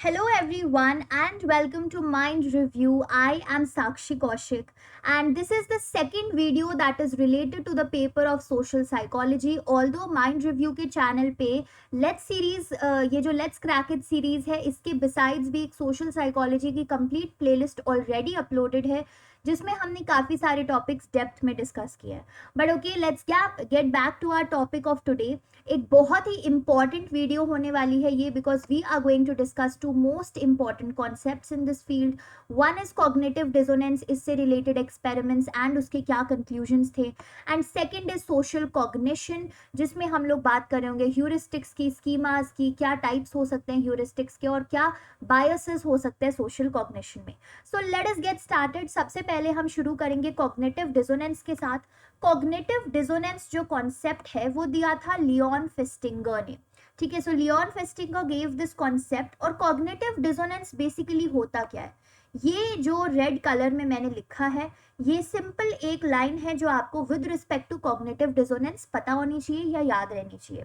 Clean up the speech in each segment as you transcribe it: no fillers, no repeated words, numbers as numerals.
Hello everyone and welcome to Mind Review. I am Sakshi Kaushik and this is the second video that is related to the paper of social psychology. Although Mind Review के channel पे Let's series ये जो Let's Crack It series है इसके besides भी एक social psychology की complete playlist already uploaded है जिसमें हमने काफ़ी सारे टॉपिक्स डेप्थ में डिस्कस किए हैं. But okay, let's get back to our topic of today. एक बहुत ही इंपॉर्टेंट वीडियो होने वाली है ये, because we are going to discuss two most important concepts in this field. One is cognitive dissonance, इससे रिलेटेड एक्सपेरिमेंट्स एंड उसके क्या कंक्लूजन्स थे. And second is social cognition, जिसमें हम लोग बात कर रहे होंगे ह्यूरिस्टिक्स की, स्कीमास की, क्या टाइप्स हो सकते हैं ह्यूरिस्टिक्स के और क्या बायसेस हो सकते हैं सोशल कॉग्निशन में. सो लेट अस गेट स्टार्टेड. सबसे पहले हम शुरू करेंगे कॉग्निटिव डिसोनेंस के साथ. कॉग्निटिव डिसोनेंस जो कॉन्सेप्ट है वो दिया था लियोन फेस्टिंगर ने. ठीक है, सो Leone Festinger gave this concept. और कॉग्निटिव डिसोनेंस बेसिकली होता क्या है, ये जो रेड कलर में मैंने लिखा है ये सिंपल एक लाइन है जो आपको with respect to cognitive dissonance पता होनी चाहिए या याद रहनी चाहिए.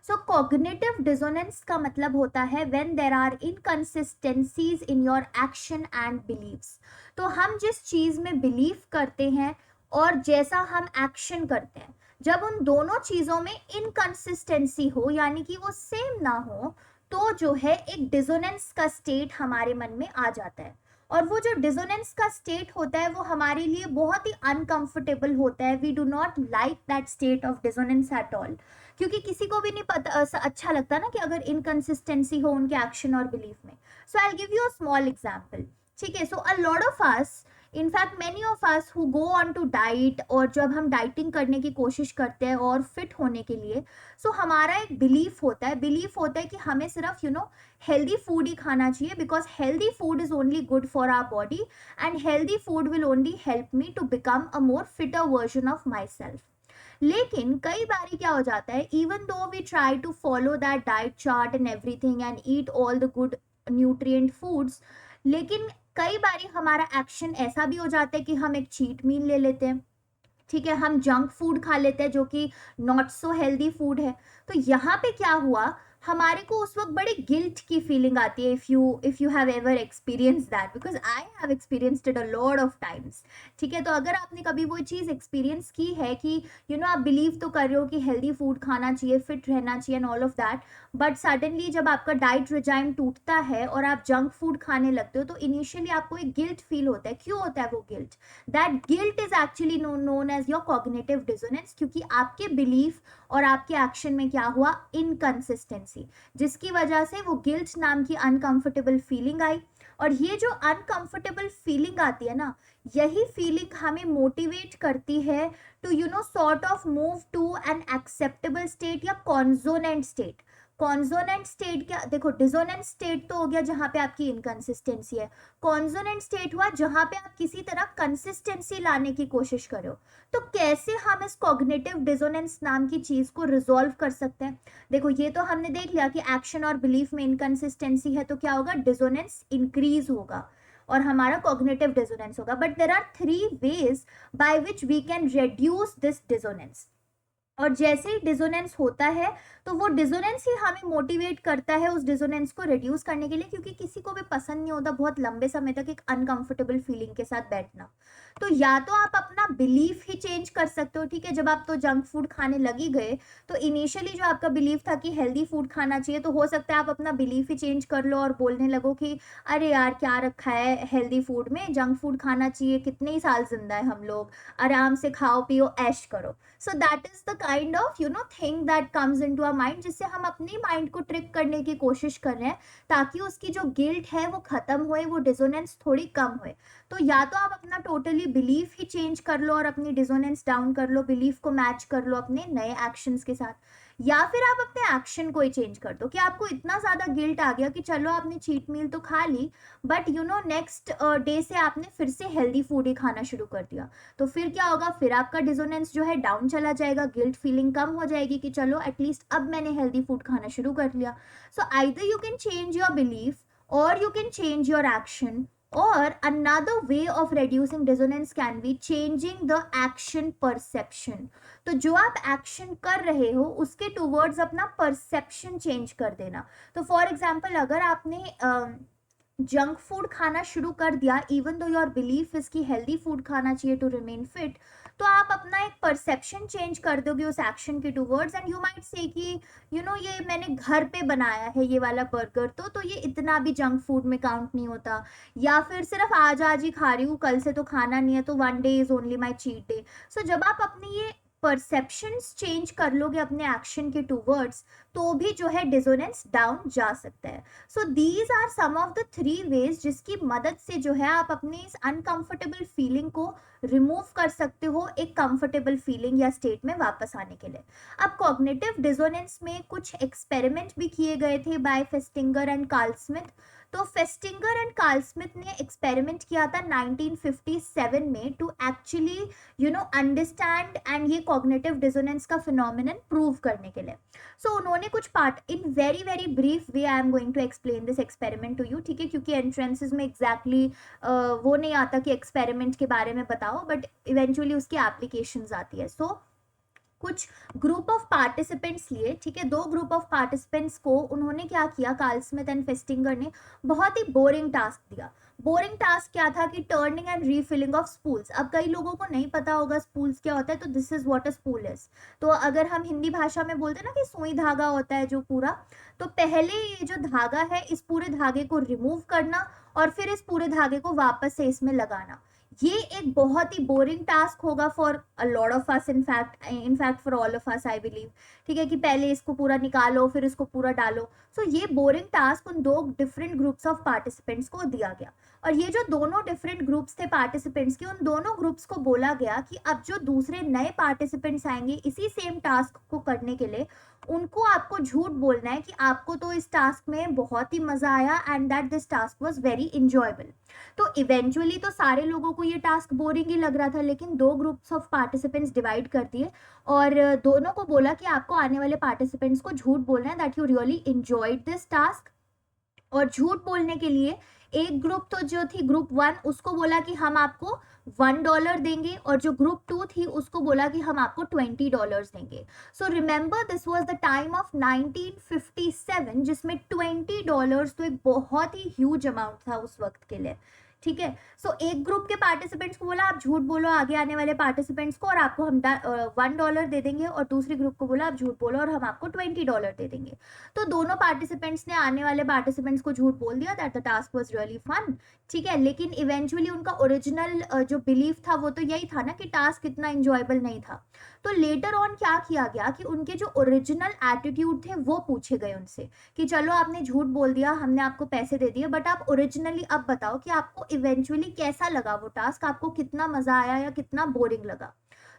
सो कॉग्निटिव डिसोनेंस का मतलब होता है when there are inconsistencies in your action and beliefs. तो हम जिस चीज में बिलीव करते हैं और जैसा हम एक्शन करते हैं, जब उन दोनों चीजों में इनकंसिस्टेंसी हो यानी कि वो सेम ना हो, तो जो है एक डिसोनेंस का स्टेट हमारे मन में आ जाता है. और वो जो डिसोनेंस का स्टेट होता है वो हमारे लिए बहुत ही अनकंफर्टेबल होता है. We do not like that state of dissonance at all, क्योंकि किसी को भी नहीं पता अच्छा लगता ना कि अगर इनकंसिस्टेंसी हो उनके एक्शन और बिलीफ में. So I will give you a small example. ठीक है, so a lot of us, in fact many of us who go on to diet, और जब हम डाइटिंग करने की कोशिश करते हैं और फिट होने के लिए, सो हमारा एक बिलीफ होता है कि हमें सिर्फ हेल्दी फूड ही खाना चाहिए, because healthy food is only good for our body and healthy food will only help me to become a more fitter version of myself. लेकिन कई बारी क्या हो जाता है, even though we try to follow that diet chart and everything and eat all the good nutrient foods, लेकिन कई बारी हमारा एक्शन ऐसा भी हो जाता है कि हम एक चीट मील ले लेते हैं. ठीक है, हम जंक फूड खा लेते हैं जो कि नॉट सो हेल्दी फूड है. तो यहाँ पे क्या हुआ, हमारे को उस वक्त बड़े गिल्ट की फीलिंग आती है. If you have ever experience that, because I have experienced it a lot of times. ठीक है, तो अगर आपने कभी वो चीज़ एक्सपीरियंस की है कि आप बिलीव तो कर रहे हो कि हेल्दी फूड खाना चाहिए, फिट रहना चाहिए and all of that, but suddenly जब आपका डाइट रिजाइम टूटता है और आप जंक फूड खाने लगते हो, तो इनिशियली आपको एक गिल्ट फील होता है. क्यों होता है वो guilt? That guilt is actually known as your cognitive dissonance, क्योंकि आपके बिलीफ और आपके एक्शन में क्या हुआ, इनकंसिस्टेंसी, जिसकी वजह से वो गिल्ट नाम की अनकंफर्टेबल फीलिंग आई. और ये जो अनकंफर्टेबल फीलिंग आती है ना, यही फीलिंग हमें मोटिवेट करती है to sort of move to an acceptable state या कॉन्सोनेंट स्टेट. कॉन्सोनेंट स्टेट क्या, देखो डिसोनेंट स्टेट तो हो गया जहां पे आपकी इनकंसिस्टेंसी है. कॉन्सोनेंट स्टेट हुआ जहां पे आप किसी तरह कंसिस्टेंसी लाने की कोशिश करो. तो कैसे हम इस कॉग्निटिव डिसोनेंस नाम की चीज को रिजॉल्व कर सकते हैं? देखो, ये तो हमने देख लिया कि एक्शन और बिलीफ में इनकंसिस्टेंसी है तो क्या होगा, डिसोनेंस इंक्रीज होगा और हमारा कॉग्निटिव डिसोनेंस होगा. But there are 3 ways by which we can reduce this dissonance. और जैसे ही डिसोनेंस होता है तो वो डिसोनेंस ही हमें मोटिवेट करता है उस डिसोनेंस को रिड्यूस करने के लिए, क्योंकि किसी को भी पसंद नहीं होता बहुत लंबे समय तक एक अनकंफर्टेबल फीलिंग के साथ बैठना. तो या तो आप अपना बिलीफ ही चेंज कर सकते हो. ठीक है, जब आप तो जंक फूड खाने लगी गए तो इनिशियली जो आपका बिलीफ था कि हेल्दी फूड खाना चाहिए, तो हो सकता है आप अपना बिलीफ ही चेंज कर लो और बोलने लगो कि अरे यार क्या रखा है हेल्दी फूड में, जंक फूड खाना चाहिए, कितने ही साल जिंदा है हम लोग, आराम से खाओ पियो ऐश करो. So that is the kind of thing that comes into our mind, जिससे हम अपनी माइंड को ट्रिक करने की कोशिश कर रहे हैं ताकि उसकी जो गिल्ट है वो खत्म होए, वो डिसोनेंस थोड़ी कम होए. तो या तो आप अपना टोटली बिलीफ ही चेंज कर लो और अपनी डिसोनेंस डाउन कर लो, बिलीफ को मैच कर लो अपने नए एक्शंस के साथ, या फिर आप अपने एक्शन को ही चेंज कर दो कि आपको इतना ज्यादा गिल्ट आ गया कि चलो आपने चीट मील तो खा ली, बट नेक्स्ट डे से आपने फिर से हेल्दी फूड ही खाना शुरू कर दिया. तो फिर क्या होगा, फिर आपका डिसोनेंस जो है डाउन चला जाएगा, गिल्ट फीलिंग कम हो जाएगी कि चलो एटलीस्ट अब मैंने हेल्दी फूड खाना शुरू कर लिया. So either you can change your belief or you can change your action, or another way of reducing dissonance can be changing the action perception. तो जो आप एक्शन कर रहे हो उसके टूवर्ड्स अपना परसेप्शन चेंज कर देना. तो फॉर एग्जाम्पल अगर आपने जंक फूड खाना शुरू कर दिया, even though your belief is कि हेल्दी फूड खाना चाहिए टू रिमेन फिट, तो आप अपना एक परसेप्शन चेंज कर दोगे उस एक्शन के towards, and you might say कि ये मैंने घर पे बनाया है ये वाला बर्गर, तो ये इतना भी जंक फूड में काउंट नहीं होता, या फिर सिर्फ आज आज ही खा रही हूँ, कल से तो खाना नहीं है, तो 1 day is only my cheat day. So जब आप अपनी ये परसेप्शंस चेंज कर लोगे अपने एक्शन के टूवर्ड्स, तो भी जो है डिसोनेंस डाउन जा सकता है. So these are some of the 3 ways जिसकी मदद से जो है आप अपनी इस अनकंफर्टेबल फीलिंग को रिमूव कर सकते हो एक कंफर्टेबल फीलिंग या स्टेट में वापस आने के लिए. अब कॉग्निटिव डिसोनेंस में कुछ एक्सपेरिमेंट भी किए गए थे by Festinger and Carl Smith. तो फेस्टिंगर एंड कार्ल स्मिथ ने एक्सपेरिमेंट किया था 1957 में टू एक्चुअली अंडरस्टैंड एंड ये कॉग्निटिव डिसोनेंस का फिनोमिनन प्रूव करने के लिए. सो उन्होंने कुछ part in very very brief way I am going to explain this experiment to you, ठीक है, क्योंकि एंट्रेंसेस में एग्जैक्टली वो नहीं आता कि एक्सपेरिमेंट के बारे में बताओ, बट इवेंचुअली उसकी एप्लीकेशंस आती है. सो कुछ ग्रुप ऑफ पार्टिसिपेंट्स लिए, ठीक है, 2 ग्रुप ऑफ पार्टिसिपेंट्स को उन्होंने क्या किया, कार्ल स्मिथ एंड फेस्टिंगर ने बहुत ही बोरिंग टास्क दिया. बोरिंग टास्क क्या था कि turning and refilling of spools. अब कई लोगों को नहीं पता होगा स्पूल्स क्या होता है, तो this is what a spool is. तो अगर हम हिंदी भाषा में बोलते हैं ना कि सुई धागा होता है जो पूरा, तो पहले ये जो धागा है इस पूरे धागे को रिमूव करना और फिर इस पूरे धागे को वापस से इसमें लगाना. ये एक बहुत ही बोरिंग टास्क होगा for a lot of us, in fact for all of us I believe, ठीक है, कि पहले इसको पूरा निकालो फिर इसको पूरा डालो. सो ये बोरिंग टास्क उन 2 डिफरेंट ग्रुप्स ऑफ पार्टिसिपेंट्स को दिया गया, और ये जो दोनों डिफरेंट ग्रुप्स थे पार्टिसिपेंट्स के, उन दोनों ग्रुप्स को बोला गया कि अब जो दूसरे नए पार्टिसिपेंट्स आएंगे इसी सेम टास्क को करने के लिए, उनको आपको झूठ बोलना है कि आपको तो इस टास्क में बहुत ही मजा आया and that this task was very enjoyable. तो इवेंचुअली तो सारे लोगों को ये टास्क बोरिंग ही लग रहा था, लेकिन 2 ग्रुप्स ऑफ पार्टिसिपेंट्स डिवाइड कर दिए और दोनों को बोला कि आपको आने वाले पार्टिसिपेंट्स को झूठ बोलना है that you really enjoyed this task. और झूठ बोलने के लिए एक ग्रुप तो जो थी ग्रुप 1 उसको बोला कि हम आपको $1 देंगे, और जो ग्रुप 2 थी उसको बोला कि हम आपको $20 देंगे. So remember this was the time of 1957 जिसमें $20 तो एक बहुत ही ह्यूज अमाउंट था उस वक्त के लिए, ठीक है. सो एक ग्रुप के पार्टिसिपेंट्स को बोला आप झूठ बोलो आगे आने वाले पार्टिसिपेंट्स को और आपको हम $1 दे देंगे, और दूसरी ग्रुप को बोला आप झूठ बोलो और हम आपको $20 दे देंगे. तो दोनों पार्टिसिपेंट्स ने आने वाले पार्टिसिपेंट्स को झूठ बोल दिया that the task was really fun, ठीक है, लेकिन इवेंचुअली उनका ओरिजिनल जो बिलीफ था वो तो यही था ना कि टास्क इतना इंजॉयबल नहीं था. तो लेटर ऑन क्या किया गया कि उनके जो ओरिजिनल एटीट्यूड थे वो पूछे गए उनसे कि चलो आपने झूठ बोल दिया, हमने आपको पैसे दे दिए, बट आप ओरिजिनली अब बताओ कि आपको इवेंचुअली कैसा लगा वो टास्क, आपको कितना मजा आया या कितना बोरिंग लगा.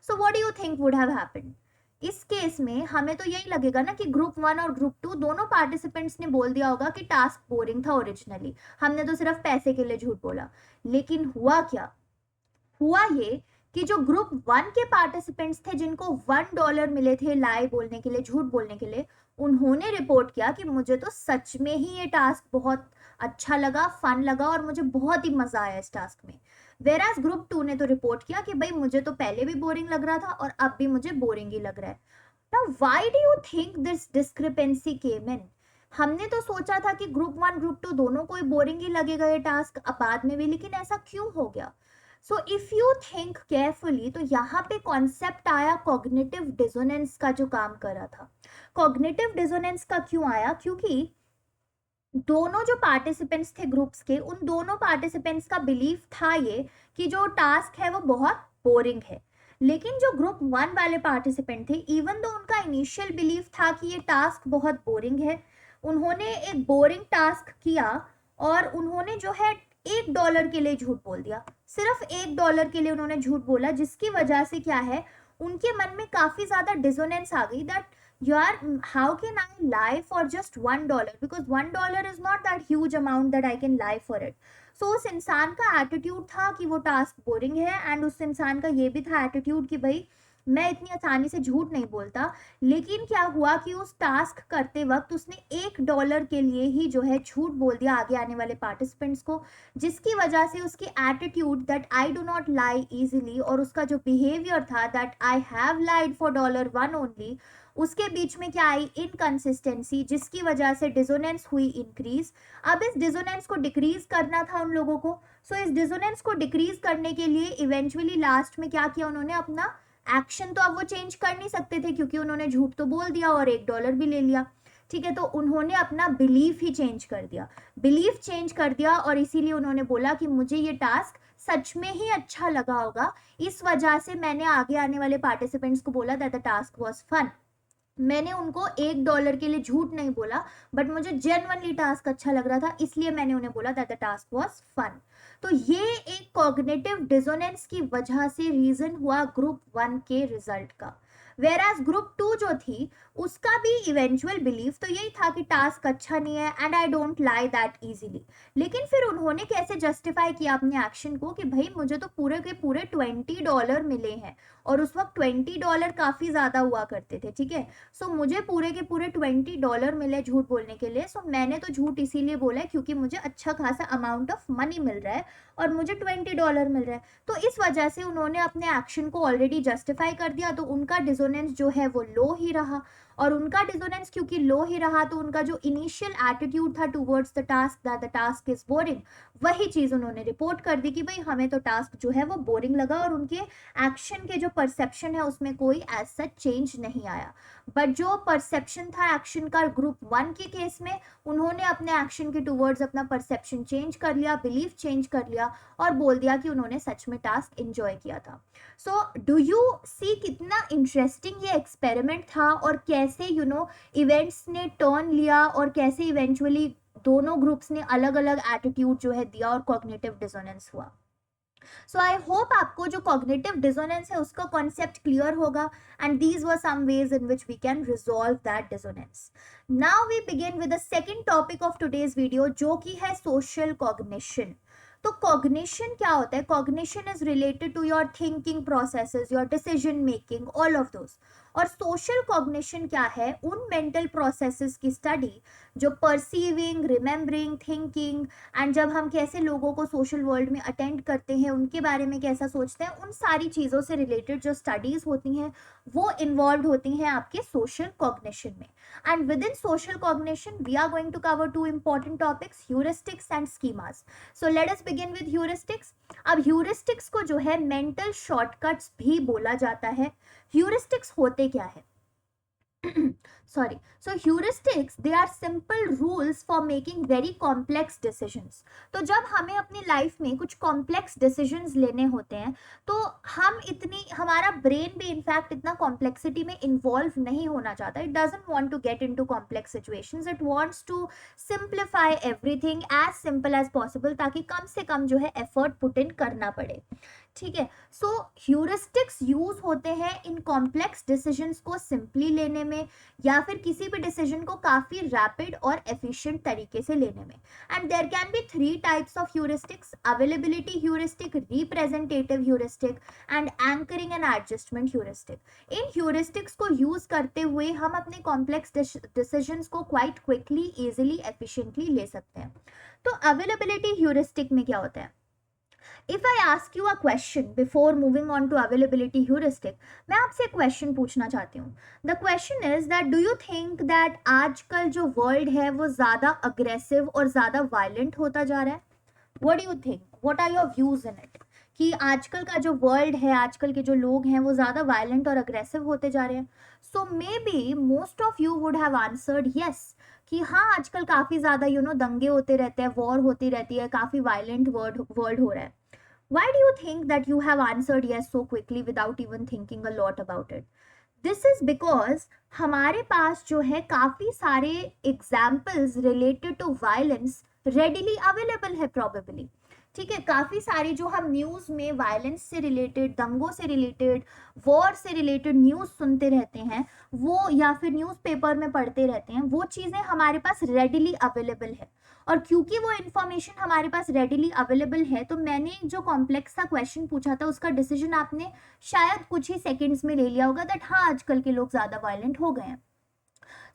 So what do you think would have happened. इस केस में हमें तो यही लगेगा ना कि ग्रुप 1 और ग्रुप 2 दोनों पार्टिसिपेंट्स ने बोल दिया होगा कि टास्क बोरिंग था ओरिजिनली, हमने तो सिर्फ पैसे के लिए झूठ बोला. लेकिन हुआ क्या, हुआ ये कि जो ग्रुप 1 के पार्टिसिपेंट्स थे जिनको $1 मिले थे लाई बोलने के लिए, झूठ बोलने के लिए, उन्होंने रिपोर्ट किया कि मुझे तो सच में ही ये टास्क बहुत अच्छा लगा, फन लगा और मुझे बहुत ही मजा आया इस टास्क में. वेराज ग्रुप 2 ने तो रिपोर्ट किया कि भाई मुझे तो पहले भी बोरिंग लग रहा था और अब भी मुझे बोरिंग ही लग रहा है. Now why do you think this discrepancy came in. हमने तो सोचा था कि ग्रुप 1 ग्रुप 2 दोनों को बोरिंग ही लगेगा ये टास्क अब बाद में भी, लेकिन ऐसा क्यों हो गया. So if you think carefully तो यहाँ पे कॉन्सेप्ट आया कॉग्निटिव डिसोनेंस का जो काम कर रहा था. कॉग्निटिव डिसोनेंस का क्यों आया, क्योंकि दोनों जो पार्टिसिपेंट्स थे ग्रुप्स के, उन दोनों पार्टिसिपेंट्स का बिलीफ था ये कि जो टास्क है वो बहुत बोरिंग है. लेकिन जो ग्रुप 1 वाले पार्टिसिपेंट थे, इवन दो उनका इनिशियल बिलीफ था कि ये टास्क बहुत बोरिंग है, उन्होंने एक बोरिंग टास्क किया और उन्होंने जो है $1 के लिए झूठ बोल दिया. सिर्फ $1 के लिए उन्होंने झूठ बोला, जिसकी वजह से क्या है उनके मन में काफी ज्यादा डिसोनेंस आ गई दैट यार how can I lie for just $1 because $1 is not that huge amount that I can lie for it. So उस इंसान का एटीट्यूड था कि वो टास्क बोरिंग है, एंड उस इंसान का ये भी था एटीट्यूड कि भाई मैं इतनी आसानी से झूठ नहीं बोलता। लेकिन क्या हुआ कि उस टास्क करते वक्त उसने $1 के लिए ही जो है झूठ बोल दिया आगे आने वाले पार्टिसिपेंट्स को, जिसकी वजह से उसकी attitude that I do not lie easily और उसका जो बिहेवियर था that I have lied for $1 only, उसके बीच में क्या आई, इनकंसिस्टेंसी, जिसकी वजह से डिसोनेंस हुई इंक्रीज। अब इस डिसोनेंस को डिक्रीज करना था उन लोगों को। सो इस डिसोनेंस को डिक्रीज करने के लिए इवेंचुअली लास्ट में क्या किया उन्होंने, अपना एक्शन तो अब वो चेंज कर नहीं सकते थे क्योंकि उन्होंने झूठ तो बोल दिया और $1 भी ले लिया, ठीक है। तो उन्होंने अपना बिलीफ ही चेंज कर दिया, बिलीफ चेंज कर दिया, और इसीलिए उन्होंने बोला कि मुझे ये टास्क सच में ही अच्छा लगा होगा, इस वजह से मैंने आगे आने वाले पार्टिसिपेंट्स को बोला that the task was fun. मैंने उनको $1 के लिए झूठ नहीं बोला, बट मुझे जेन्युइनली टास्क अच्छा लग रहा था, इसलिए मैंने उन्हें बोला that the task was fun. तो ये एक कॉग्निटिव डिसोनेंस की वजह से रीजन हुआ ग्रुप 1 के रिजल्ट का। वेर एज ग्रुप 2 जो थी उसका भी इवेंचुअल बिलीफ तो यही था कि टास्क अच्छा नहीं है and I don't lie that easily. लेकिन फिर उन्होंने कैसे जस्टिफाई किया अपने एक्शन को कि भाई मुझे तो पूरे के पूरे $20 मिले हैं, और उस वक्त $20 काफी ज्यादा हुआ करते थे, ठीक है। सो मुझे पूरे के पूरे $20 मिले झूठ बोलने के लिए। सो मैंने तो झूठ इसीलिए बोला है क्योंकि मुझे अच्छा खासा अमाउंट ऑफ मनी मिल रहा है और मुझे $20 मिल रहा है। तो इस वजह से उन्होंने अपने एक्शन को ऑलरेडी जस्टिफाई कर दिया, तो उनका डिसोनेंस जो है वो लो ही रहा। और उनका डिसोनेंस क्योंकि लो ही रहा तो उनका जो इनिशियल एटीट्यूड था towards the task that the task is boring, वही चीज उन्होंने रिपोर्ट कर दी कि भाई हमें तो टास्क जो है वो बोरिंग लगा, और उनके एक्शन के जो परसेप्शन है उसमें कोई एज सच चेंज नहीं आया। बट जो परसेप्शन था एक्शन का ग्रुप 1 के केस में, उन्होंने अपने एक्शन के टुवर्ड्स अपना परसेप्शन चेंज कर लिया, बिलीफ चेंज कर लिया, और बोल दिया कि उन्होंने सच में टास्क एंजॉय किया था। सो डू यू सी कितना इंटरेस्टिंग ये एक्सपेरिमेंट था, और कैसे इवेंट्स ने टर्न लिया, और कैसे इवेंचुअली दोनों ग्रुप्स ने अलग अलग एटीट्यूड जो है दिया और कॉग्निटिव डिसोनेंस हुआ। सो आई होप आपको जो कॉग्निटिव डिसोनेंस है उसका कॉन्सेप्ट क्लियर होगा, and these were some ways in which we can resolve that dissonance. Now we begin with the second topic of today's video, जो कि है सोशल कॉग्निशन। तो कॉग्निशन क्या होता है? Cognition is related to your thinking processes, your decision making, all of those. और social cognition क्या है? उन मेंटल प्रोसेसेस की स्टडी जो परसीविंग, रिमेम्बरिंग, थिंकिंग, एंड जब हम कैसे लोगों को सोशल वर्ल्ड में अटेंड करते हैं, उनके बारे में कैसा सोचते हैं, उन सारी चीज़ों से रिलेटेड जो स्टडीज होती हैं वो इन्वॉल्व होती हैं आपके सोशल कॉग्निशन में। And within social cognition we are going to cover two important topics, heuristics and schemas. So let us begin with heuristics. अब ह्यूरिस्टिक्स को जो है मेंटल शॉर्टकट्स भी बोला जाता है। ह्यूरिस्टिक्स होते क्या है? Sorry. So heuristics, they are simple rules for making very complex decisions. तो जब हमें अपनी लाइफ में कुछ कॉम्प्लेक्स डिसीजंस लेने होते हैं तो हमारा ब्रेन भी इनफैक्ट इतना कॉम्प्लेक्सिटी में इन्वॉल्व नहीं होना चाहता। It doesn't want to get into complex situations, it wants to simplify everything as simple as possible, ताकि कम से कम जो है एफर्ट पुट इन करना पड़े, ठीक है। सो ह्यूरिस्टिक्स यूज होते हैं इन कॉम्प्लेक्स डिसीजंस को सिंपली लेने में, या फिर किसी भी डिसीजन को काफी रैपिड और एफिशिएंट तरीके से लेने में। And there can be 3 types of heuristics: availability heuristic, representative heuristic, and anchoring and adjustment heuristic. इन ह्यूरिस्टिक्स को यूज करते हुए हम अपने कॉम्प्लेक्स डिसीजंस को क्वाइट क्विकली, इजिली, एफिशिएंटली ले सकते हैं। तो अवेलेबिलिटी ह्यूरिस्टिक में क्या होता है? If I ask you a question before moving on to availability heuristic, मैं आपसे क्वेश्चन पूछना चाहती हूँ। The question is that do you think that आजकल जो वर्ल्ड है वो ज़्यादा अग्रेसिव और ज़्यादा वायलेंट होता जा रहा है? What do you think? What are your views in it? कि आजकल का जो वर्ल्ड है, आजकल के जो लोग हैं वो ज़्यादा वायलेंट और अग्रेसिव होते जा रहे हैं। So maybe most of you would have answered yes, कि हाँ आजकल काफ़ी ज़्यादा दंगे होते रहते हैं, वॉर होती रहती है, काफ़ी वायलेंट वर्ल्ड हो रहा है। Why do you think that you have answered yes so quickly without even thinking a lot about it? This is because हमारे पास जो है काफ़ी सारे examples related to violence readily available है probably, ठीक है, काफ़ी सारी जो हम न्यूज़ में वायलेंस से रिलेटेड, दंगों से रिलेटेड, वॉर से रिलेटेड न्यूज़ सुनते रहते हैं, वो या फिर न्यूज़पेपर में पढ़ते रहते हैं, वो चीज़ें हमारे पास रेडिली अवेलेबल है। और क्योंकि वो इन्फॉर्मेशन हमारे पास रेडिली अवेलेबल है, तो मैंने जो कॉम्प्लेक्स सा क्वेश्चन पूछा था उसका डिसीजन आपने शायद कुछ ही सेकेंड्स में ले लिया होगा, दैट हाँ आजकल के लोग ज़्यादा वायलेंट हो गए हैं।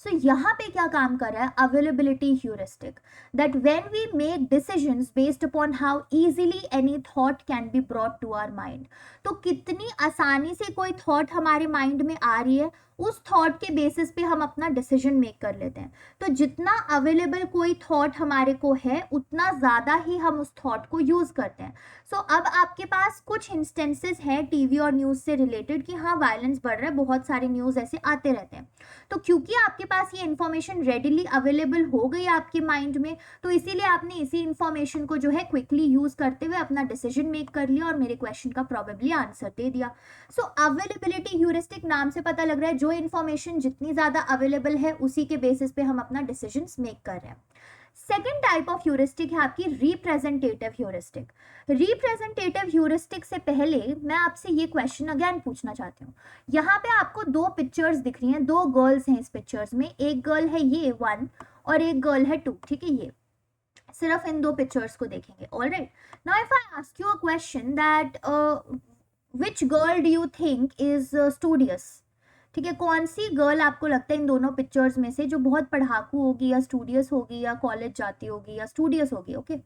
सो यहाँ पे क्या काम कर रहा है, availability heuristic, that when we make decisions based upon how easily any thought can be brought to our mind. तो कितनी आसानी से कोई थॉट हमारे माइंड में आ रही है, उस थॉट के बेसिस पे हम अपना डिसीजन मेक कर लेते हैं। तो जितना अवेलेबल कोई थॉट हमारे को है, उतना ज़्यादा ही हम उस थॉट को यूज़ करते हैं। सो अब आपके पास कुछ इंस्टेंसेस हैं टीवी और न्यूज़ से रिलेटेड कि हाँ वायलेंस बढ़ रहा है, बहुत सारे न्यूज़ ऐसे आते रहते हैं। तो क्योंकि आपके पास ये इन्फॉर्मेशन रेडिली अवेलेबल हो गई आपके माइंड में, तो इसीलिए आपने इसी इन्फॉर्मेशन को जो है क्विकली यूज करते हुए अपना डिसीजन मेक कर लिया और मेरे क्वेश्चन का प्रोबेबली आंसर दे दिया। सो अवेलेबिलिटी ह्यूरिस्टिक नाम से पता लग रहा है जो इन्फॉर्मेशन जितनी ज्यादा अवेलेबल है उसी के बेसिस पे हम अपना डिसीजन मेक कर रहे हैं। सेकेंड टाइप ऑफ ह्यूरिस्टिक है आपकी रिप्रेजेंटेटिव ह्यूरिस्टिक। रिप्रेजेंटेटिव ह्यूरिस्टिक से पहले मैं आपसे ये क्वेश्चन अगेन पूछना चाहती हूँ। यहाँ पे आपको दो पिक्चर्स दिख रही हैं, दो गर्ल्स हैं इस पिक्चर्स में, एक गर्ल है ये 1 और एक गर्ल है 2, ठीक है। ये सिर्फ इन दो पिक्चर्स को देखेंगे। Alright, now if I ask you a question that which girl do you think is studious, ठीक है, कौन सी गर्ल आपको लगता है इन दोनों पिक्चर्स में से जो बहुत पढ़ाकू होगी या स्टूडियस होगी या कॉलेज जाती होगी या स्टूडियस होगी। Okay,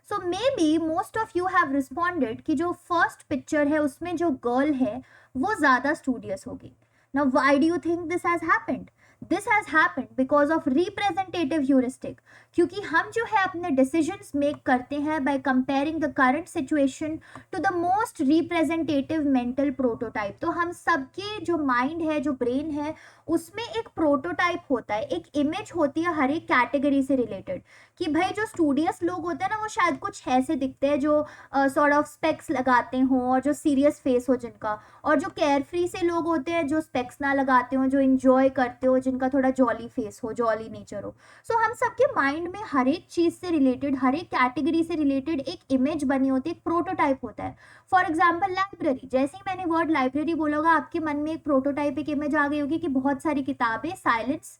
so may be most of you have responded कि जो फर्स्ट पिक्चर है उसमें जो गर्ल है वो ज्यादा स्टूडियस होगी। Now why do you think this has happened? This has happened because of representative heuristic. क्योंकि हम जो है अपने डिसीजंस मेक करते हैं by comparing the current situation to the most representative mental prototype. तो हम सबके जो माइंड है, जो ब्रेन है, उसमें एक प्रोटोटाइप होता है, एक इमेज होती है हर एक कैटेगरी से रिलेटेड, कि भाई जो स्टूडियस लोग होते हैं ना वो शायद कुछ ऐसे दिखते हैं जो सॉर्ट ऑफ स्पेक्स लगाते हों और जो सीरियस फेस हो जिनका, और जो केयर फ्री से लोग होते हैं जो स्पेक्स ना लगाते हो, जो इंजॉय करते हो, जिनका थोड़ा जॉली फेस हो, जॉली नेचर हो। सो हम सबके माइंड में हर एक चीज से रिलेटेड, हर एक कैटेगरी से रिलेटेड एक इमेज बनी होती है, एक प्रोटोटाइप होता है। फॉर एग्जाम्पल लाइब्रेरी, जैसे ही मैंने वर्ड लाइब्रेरी बोला होगा आपके मन में एक प्रोटोटाइप, एक इमेज आ गई होगी कि बहुत सारी किताबें, साइलेंस,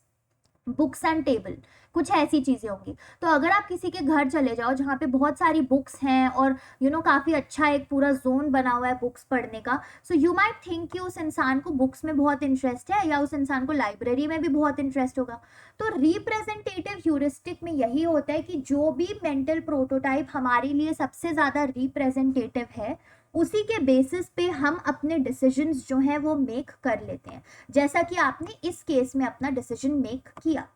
बुक्स एंड टेबल, कुछ ऐसी चीजें होंगी। तो अगर आप किसी के घर चले जाओ जहाँ पे बहुत सारी बुक्स हैं और काफी अच्छा एक पूरा जोन बना हुआ है बुक्स पढ़ने का, सो यू माइट थिंक कि उस इंसान को बुक्स में बहुत इंटरेस्ट है या उस इंसान को लाइब्रेरी में भी बहुत इंटरेस्ट होगा। तो रिप्रेजेंटेटिव ह्यूरिस्टिक में यही होता है कि जो भी मेंटल प्रोटोटाइप हमारे लिए सबसे ज्यादा रिप्रेजेंटेटिव है, उसी के बेसिस पे हम अपने डिसीजंस जो हैं वो मेक कर लेते हैं, जैसा कि आपने इस केस में अपना डिसीजन मेक किया।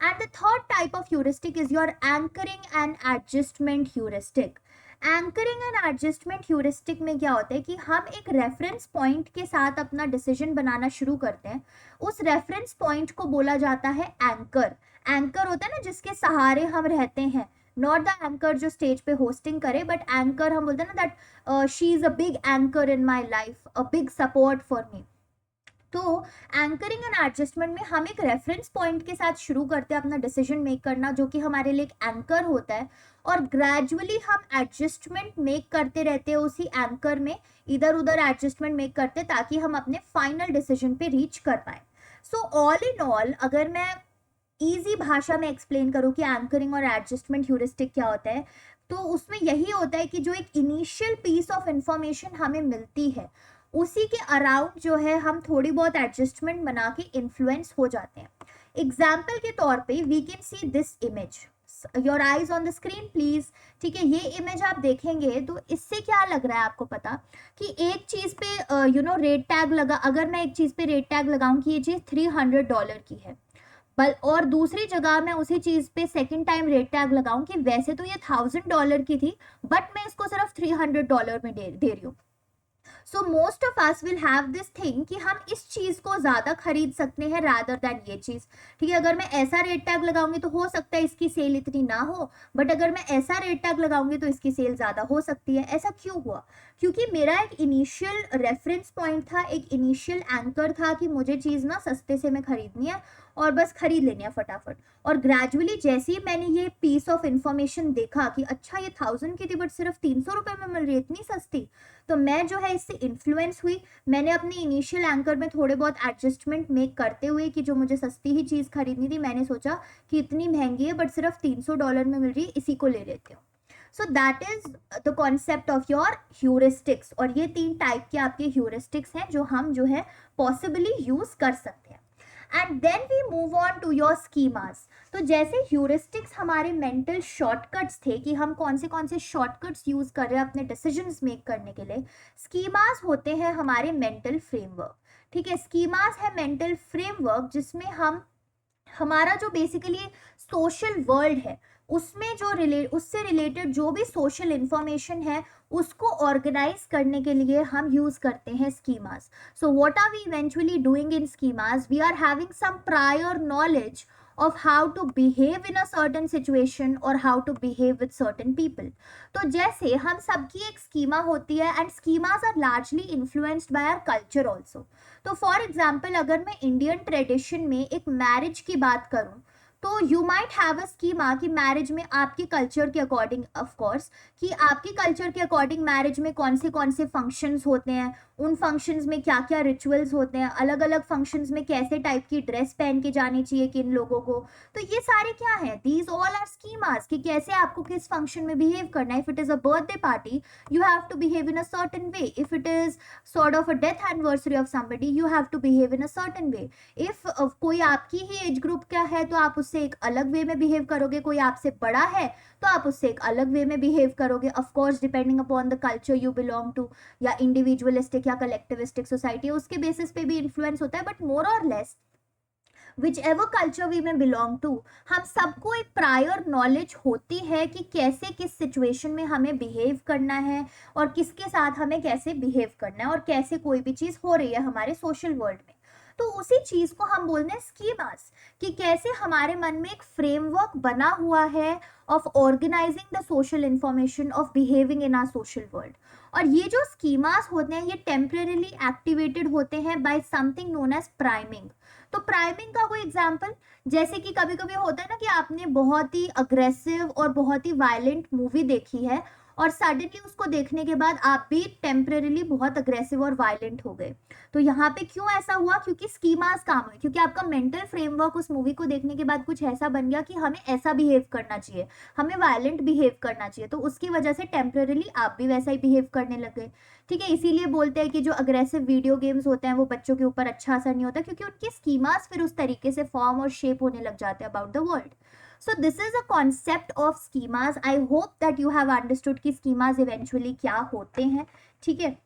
And the third type of heuristic is your anchoring and adjustment heuristic. Anchoring and adjustment heuristic में क्या होता है कि हम एक रेफरेंस पॉइंट के साथ अपना डिसीजन बनाना शुरू करते हैं। उस रेफरेंस पॉइंट को बोला जाता है एंकर। एंकर होता है ना जिसके सहारे हम रहते हैं, नॉट द एंकर जो स्टेज पे होस्टिंग करे, बट एंकर हम बोलते हैं ना that she is a big anchor in my life, a big support for me. तो एंकरिंग एंड एडजस्टमेंट में हम एक रेफरेंस पॉइंट के साथ शुरू करते हैं अपना डिसीजन मेक करना, जो कि हमारे लिए एक एंकर होता है, और ग्रेजुअली हम एडजस्टमेंट मेक करते रहते हैं उसी एंकर में, इधर उधर एडजस्टमेंट मेक करते ताकि हम अपने फाइनल डिसीजन पे रीच कर पाए। सो ऑल इन ऑल अगर मैं इजी भाषा में एक्सप्लेन करूँ कि एंकरिंग और एडजस्टमेंट ह्यूरिस्टिक क्या होता है, तो उसमें यही होता है कि जो एक इनिशियल पीस ऑफ इंफॉर्मेशन हमें मिलती है उसी के अराउंड जो है हम थोड़ी बहुत एडजस्टमेंट बना के इन्फ्लुएंस हो जाते हैं। एग्जाम्पल के तौर पे we can see this image, your eyes on the screen please. ठीक है, ये इमेज आप देखेंगे तो इससे क्या लग रहा है आपको पता कि एक चीज पे रेट टैग लगा, अगर मैं एक चीज पे रेट टैग लगाऊं कि ये चीज $300 की है, और दूसरी जगह मैं उसी चीज पे सेकंड टाइम रेट टैग लगाऊं कि वैसे तो ये $1000 की थी बट मैं इसको सिर्फ $300 में दे रही हूँ। So most of us will have this thing कि हम इस चीज को ज्यादा खरीद सकते हैं रादर देन ये चीज। ठीक है, अगर मैं ऐसा रेट टैग लगाऊंगी तो हो सकता है इसकी सेल इतनी ना हो, बट अगर मैं ऐसा रेट टैग लगाऊंगी तो इसकी सेल ज्यादा हो सकती है। ऐसा क्यों हुआ? क्योंकि मेरा एक इनिशियल रेफरेंस पॉइंट था, एक इनिशियल एंकर था कि मुझे चीज ना सस्ते से में खरीदनी है और बस खरीद लेनी है फटाफट। और ग्रेजुअली जैसे ही मैंने ये पीस ऑफ इंफॉर्मेशन देखा कि अच्छा ये 1000 की थी बट सिर्फ 300 रुपए में मिल रही है, इतनी सस्ती, तो मैं जो है इससे इन्फ्लुएंस हुई। मैंने अपनी इनिशियल एंकर में थोड़े बहुत एडजस्टमेंट मेक करते हुए कि जो मुझे सस्ती ही चीज़ खरीदनी थी, मैंने सोचा कि इतनी महंगी है बट सिर्फ $300 में मिल रही है, इसी को ले लेते हो। सो that is the concept of your heuristics. और ये 3 टाइप के आपके ह्यूरिस्टिक्स हैं जो हम जो है पॉसिबली यूज कर सकते हैं। And then we move on to your schemas. तो जैसे ह्यूरिस्टिक्स हमारे मेंटल शॉर्टकट्स थे कि हम कौन से शॉर्टकट्स यूज कर रहे हैं अपने डिसीजंस मेक करने के लिए, स्कीमास होते हैं हमारे मेंटल फ्रेमवर्क। ठीक है, स्कीमास है मेंटल फ्रेमवर्क जिसमें हम हमारा जो बेसिकली सोशल वर्ल्ड है उसमें जो उससे रिलेटेड जो भी सोशल इंफॉर्मेशन है उसको ऑर्गेनाइज करने के लिए हम यूज करते हैं schemas. So what are we eventually doing in schemas? We are having some prior knowledge of how to behave in a certain situation or how to behave with certain people. तो जैसे हम सबकी एक schema होती है and schemas are largely influenced by our culture also. तो for example अगर मैं इंडियन ट्रेडिशन में एक मैरिज की बात करूं तो you might have a schema कि मैरिज में आपके कल्चर के अकॉर्डिंग, ऑफ कोर्स, कि आपके कल्चर के अकॉर्डिंग मैरिज में कौन से फंक्शंस होते हैं, उन फंक्शंस में क्या क्या रिचुअल्स होते हैं, अलग अलग फंक्शंस में कैसे टाइप की ड्रेस पहन के जानी चाहिए किन लोगों को। तो ये सारे क्या है? दीज ऑल आर स्कीमास कि कैसे आपको किस फंक्शन में बिहेव करना है। If it is a birthday party you have to behave in a certain way, if it is sort of a death anniversary of somebody you have to behave in a certain way. If कोई आपकी ही age group का है तो आप उससे एक अलग वे में बिहेव करोगे, कोई आपसे बड़ा है तो आप उससे एक अलग वे में बिहेव करोगे, of course depending upon the culture you belong to, या इंडिविजुअलिस्टिक या कलेक्टिविस्टिक सोसाइटी, उसके बेसिस पे भी इन्फ्लुएंस होता है। बट मोर और less whichever culture we में बिलोंग टू, हम सबको एक प्रायर नॉलेज होती है कि कैसे किस सिचुएशन में हमें बिहेव करना है और किसके साथ हमें कैसे बिहेव करना है और कैसे कोई भी चीज हो रही है हमारे सोशल वर्ल्ड में। तो उसी चीज को हम बोलते हैं स्कीमास, कि कैसे हमारे मन में एक फ्रेमवर्क बना हुआ है of organising the social information, of behaving in our social world. और ये जो स्कीमास होते हैं ये टेम्परेली एक्टिवेटेड होते हैं by something known as priming. तो प्राइमिंग का कोई एग्जांपल, जैसे कि कभी कभी होता है ना कि आपने बहुत ही अग्रेसिव और बहुत ही वायलेंट मूवी देखी है और सडनली उसको देखने के बाद आप भी टेम्परेली बहुत अग्रेसिव और वायलेंट हो गए। तो यहाँ पे क्यों ऐसा हुआ? क्योंकि स्कीमास काम हुए, क्योंकि आपका मेंटल फ्रेमवर्क उस मूवी को देखने के बाद कुछ ऐसा बन गया कि हमें ऐसा बिहेव करना चाहिए, हमें वायलेंट बिहेव करना चाहिए, तो उसकी वजह से टेम्परेली आप भी वैसा ही बिहेव करने लग गए। ठीक है, इसीलिए बोलते हैं कि जो अग्रेसिव वीडियो गेम्स होते हैं वो बच्चों के ऊपर अच्छा असर नहीं होता, क्योंकि उनकी स्कीमास फिर उस तरीके से फॉर्म और शेप होने लग जाते हैं about the world. So this is a concept of schemas. I hope that you have understood कि schemas eventually क्या होते हैं। ठीक है,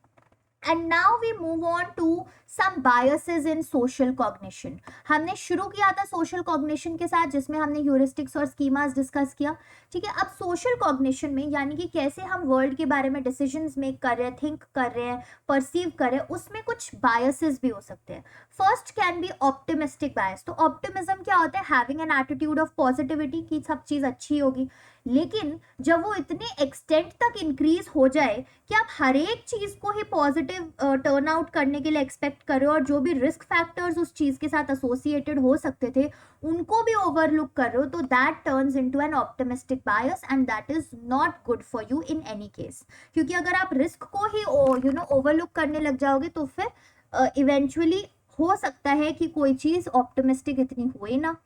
and now we move on to some biases in social cognition. हमने शुरू किया था सोशल कॉग्निशन के साथ जिसमें हमने ह्यूरिस्टिक्स और स्कीमास डिस्कस किया। ठीक है, अब सोशल कॉग्निशन में यानी कि कैसे हम वर्ल्ड के बारे में डिसीजंस मेक कर रहे हैं, थिंक कर रहे हैं, परसीव कर रहे हैं, उसमें कुछ बायसेस भी हो सकते हैं। फर्स्ट कैन बी ऑप्टिमिस्टिक बायस। तो ऑप्टिमिज्म क्या होता है? Having an attitude of positivity की सब चीज अच्छी होगी। लेकिन जब वो इतने एक्सटेंट तक इंक्रीज हो जाए कि आप हर एक चीज को ही पॉजिटिव टर्न आउट करने के लिए एक्सपेक्ट करें और जो भी रिस्क फैक्टर्स उस चीज के साथ एसोसिएटेड हो सकते थे उनको भी ओवरलुक कर रहे हो, तो that turns into an optimistic bias and that is not good for you in any case. क्योंकि अगर आप रिस्क को ही ओवरलुक करने लग जाओगे तो फिर इवेंचुअली हो सकता है कि कोई चीज ऑप्टिमिस्टिक इतनी हुई ना।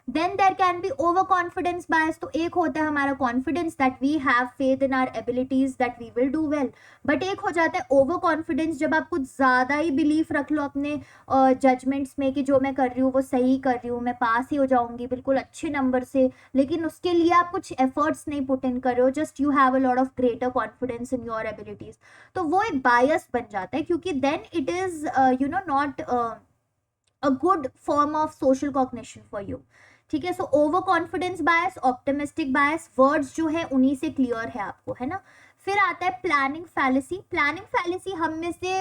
Then there can be over confidence bias. तो एक होता है हमारा confidence that we have faith in our abilities that we will do well, but एक हो जाता है ओवर कॉन्फिडेंस जब आप कुछ ज्यादा ही बिलीफ रख लो अपने जजमेंट्स में कि जो मैं कर रही हूँ वो सही कर रही हूँ, मैं पास ही हो जाऊंगी बिल्कुल अच्छे नंबर से, लेकिन उसके लिए आप कुछ एफर्ट्स नहीं पुट इन कर रहे हो, just you have a lot of greater confidence in your abilities. तो वो एक बायस बन जाता है क्योंकि then it is not a good form of social cognition for you। ठीक है, सो ओवर कॉन्फिडेंस बायस, ऑप्टिमिस्टिक बायस, वर्ड्स जो है उन्हीं से क्लियर है आपको, है ना। फिर आता है प्लानिंग फैलेसी। प्लानिंग फैलेसी हम में से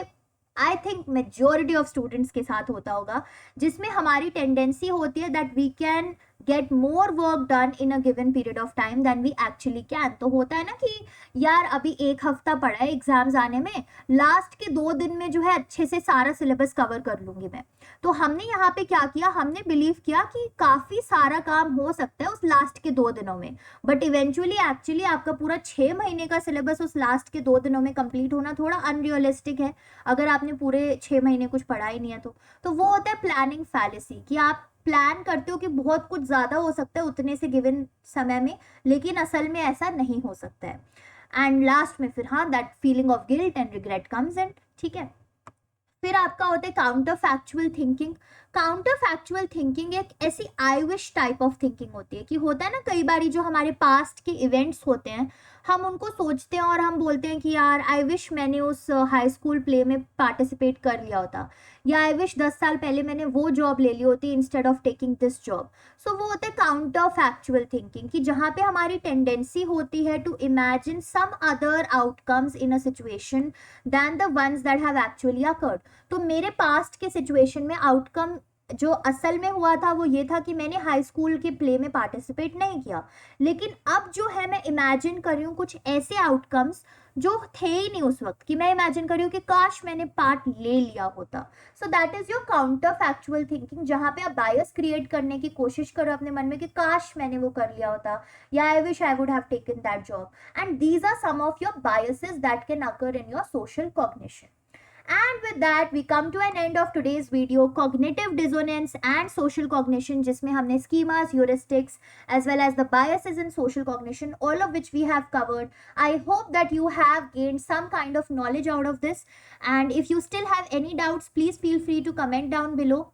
I think majority of students के साथ होता होगा, जिसमें हमारी टेंडेंसी होती है that we can get more work done in a given period of time than we actually can. तो होता है ना कि यार अभी एक हफ्ता पड़ा है एग्जाम्स आने में, लास्ट के 2 दिन में जो है अच्छे से सारा सिलेबस कवर कर लूंगी मैं। तो हमने यहाँ पे क्या किया, हमने बिलीव किया कि काफी सारा काम हो सकता है उस लास्ट के 2 दिनों में, बट इवेंचुअली एक्चुअली आपका पूरा 6 महीने का सिलेबस उस लास्ट के 2 दिनों में कंप्लीट होना थोड़ा अनरियलिस्टिक है, अगर आपने पूरे 6 महीने कुछ पढ़ा ही नहीं है तो वो होता है प्लानिंग फैलेसी, कि आप प्लान करते हो कि बहुत कुछ ज्यादा हो सकता है उतने से गिवन समय में, लेकिन असल में ऐसा नहीं हो सकता है। एंड लास्ट में फिर हाँ that feeling of guilt and regret comes in, ठीक है। फिर आपका होता है counter factual thinking. Counter factual thinking एक ऐसी I wish type of thinking होती है, कि होता है ना कई बारी जो हमारे पास्ट के इवेंट्स होते हैं हम उनको सोचते हैं और हम बोलते हैं कि यार आई विश मैंने उस हाई स्कूल प्ले में पार्टिसिपेट कर लिया होता, या आई विश 10 साल पहले मैंने वो जॉब ले ली होती instead of taking this job. So वो होता है काउंटर फैक्चुअल थिंकिंग, कि जहाँ पे हमारी टेंडेंसी होती है to imagine some other outcomes in a situation than the ones that have actually occurred. तो मेरे पास्ट के सिचुएशन में आउटकम जो असल में हुआ था वो ये था कि मैंने हाई स्कूल के प्ले में पार्टिसिपेट नहीं किया, लेकिन अब जो है मैं इमेजिन कर रही हूँ कुछ ऐसे आउटकम्स जो थे ही नहीं उस वक्त, कि मैं इमेजिन कर रही हूँ कि काश मैंने पार्ट ले लिया होता। सो that is your counter factual thinking, जहाँ पे आप बायस क्रिएट करने की कोशिश करो अपने मन में कि काश मैंने वो कर लिया होता, या I wish I would have taken that job. And these are some of your biases that can occur in your social cognition. And with that, we come to an end of today's video, cognitive dissonance and social cognition, जिसमें हमने schemas, heuristics, as well as the biases in social cognition, all of which we have covered. I hope that you have gained some kind of knowledge out of this. And if you still have any doubts, please feel free to comment down below.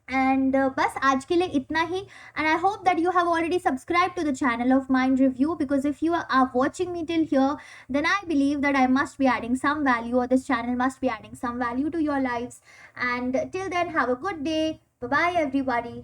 And बस आज के लिए इतना ही, and I hope that you have already subscribe to the channel of Mind Review, because if you are watching me till here, then I believe that I must be adding some value, or this channel must be adding some value to your lives. And till then, have a good day. Bye bye everybody.